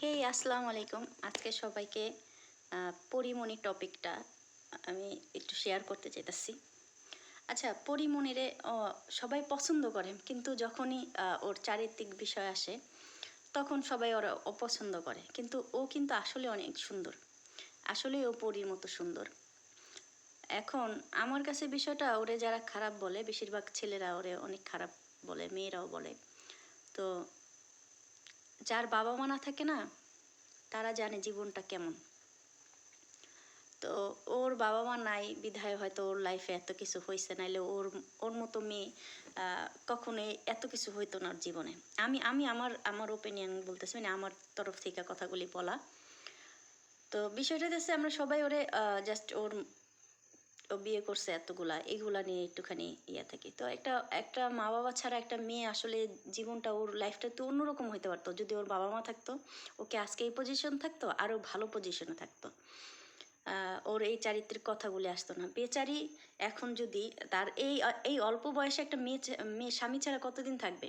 হেই আসসালামু আলাইকুম। আজকে সবাইকে পরিমণি টপিকটা আমি একটু শেয়ার করতে চাইতেছি। আচ্ছা, পরিমণিরে সবাই পছন্দ করে, কিন্তু যখনই ওর চারিত্রিক বিষয় আসে তখন সবাই ওরা অপছন্দ করে। কিন্তু ও কিন্তু আসলে অনেক সুন্দর, আসলেই ও পরীর মতো সুন্দর। এখন আমার কাছে বিষয়টা, ওরে যারা খারাপ বলে, বেশিরভাগ ছেলেরা ওরে অনেক খারাপ বলে, মেয়েরাও বলে। তো যার বাবা মা না থাকে না, তারা জানে জীবনটা কেমন। তো ওর বাবা মা নাই বিধায় হয়তো ওর লাইফে এত কিছু হয়েছে, নাইলে ওর ওর মতো মেয়ে কখনোই এত কিছু হইতো না ওর জীবনে। আমি আমি আমার আমার ওপিনিয়ন বলতেছি, মানে আমার তরফ থেকে কথাগুলি বলা। তো বিষয়টা হচ্ছে, আমরা সবাই ওরে জাস্ট ও বিয়ে করছে এতগুলা, এগুলা নিয়ে একটুখানি ইয়ে থাকি। তো একটা একটা মা বাবা ছাড়া একটা মেয়ে আসলে জীবনটা, ওর লাইফটা তো অন্যরকম হইতে পারতো যদি ওর বাবা মা থাকতো। ওকে আজকে এই পজিশন থাকতো, আরও ভালো পজিশনে থাকতো। ওর এই চারিত্রিক কথাগুলি আসতো না। বেচারি এখন যদি তার এই এই অল্প বয়সে একটা মেয়ে স্বামী ছাড়া কতদিন থাকবে?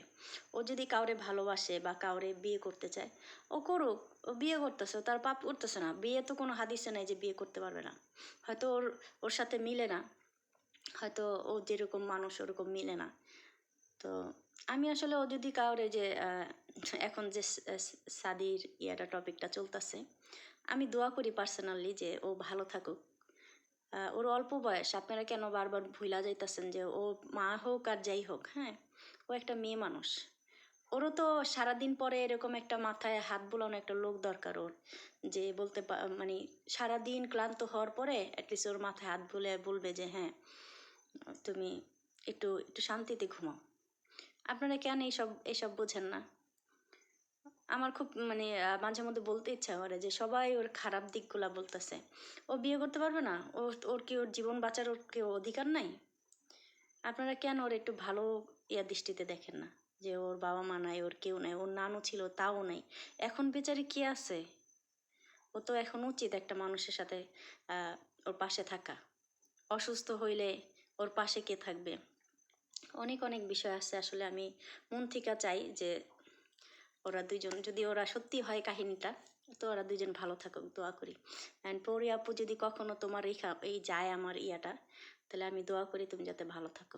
ও যদি কাউরে ভালোবাসে বা কাউরে বিয়ে করতে চায়, ও করুক। ও বিয়ে করতেছে, তার পাপ করতেছে না। বিয়ে তো কোনো হাদিসে নাই যে বিয়ে করতে পারবে না। হয়তো ওর সাথে মিলে না, হয়তো ও যেরকম মানুষ ওরকম মিলে না। তো আমি আসলে, ও যদি কাউরে যে এখন যে সাদির ইয়াটা টপিকটা চলতেছে, আমি দোয়া করি পার্সোনালি যে ও ভালো থাকুক। ওর অল্প বয়স, আপনারা কেন বারবার ভুলা যাইতেছেন যে ও মা হোক আর যাই হোক, হ্যাঁ, ও একটা মেয়ে মানুষ। ওরও তো সারাদিন পরে এরকম একটা মাথায় হাত বোলানো একটা লোক দরকার ওর, যে মানে সারাদিন ক্লান্ত হওয়ার পরে অ্যাটলিস্ট ওর মাথায় হাত বুলে বলবে যে হ্যাঁ, তুমি একটু একটু শান্তিতে ঘুমাও। আপনারা কেন এইসব বোঝেন না? আমার খুব মানে মাঝে মধ্যে বলতে ইচ্ছা করে যে সবাই ওর খারাপ দিকগুলা বলতেছে। ও বিয়ে করতে পারবে না? ওর কি ওর জীবন বাঁচার ওর কি অধিকার নাই? আপনারা কেন ওর একটু ভালো দৃষ্টিতে দেখেন না? যে ওর বাবা মা নাই, ওর কেউ নাই, ওর নানু ছিল তাও নাই। এখন বেচারি কি আছে? ও তো এখন উচিত একটা মানুষের সাথে ওর পাশে থাকা। অসুস্থ হইলে ওর পাশে কে থাকবে? অনেক অনেক বিষয় আছে। আসলে আমি মন থেকে চাই যে ওরা দুইজন, যদি ওরা সত্যি হয় কাহিনীটা, তো ওরা দুইজন ভালো থাকুক, দোয়া করি। অ্যান্ড পরি আপু, যদি কখনো তোমার এই যায় আমার ইয়াটা, তাহলে আমি দোয়া করি তুমি যাতে ভালো থাকো।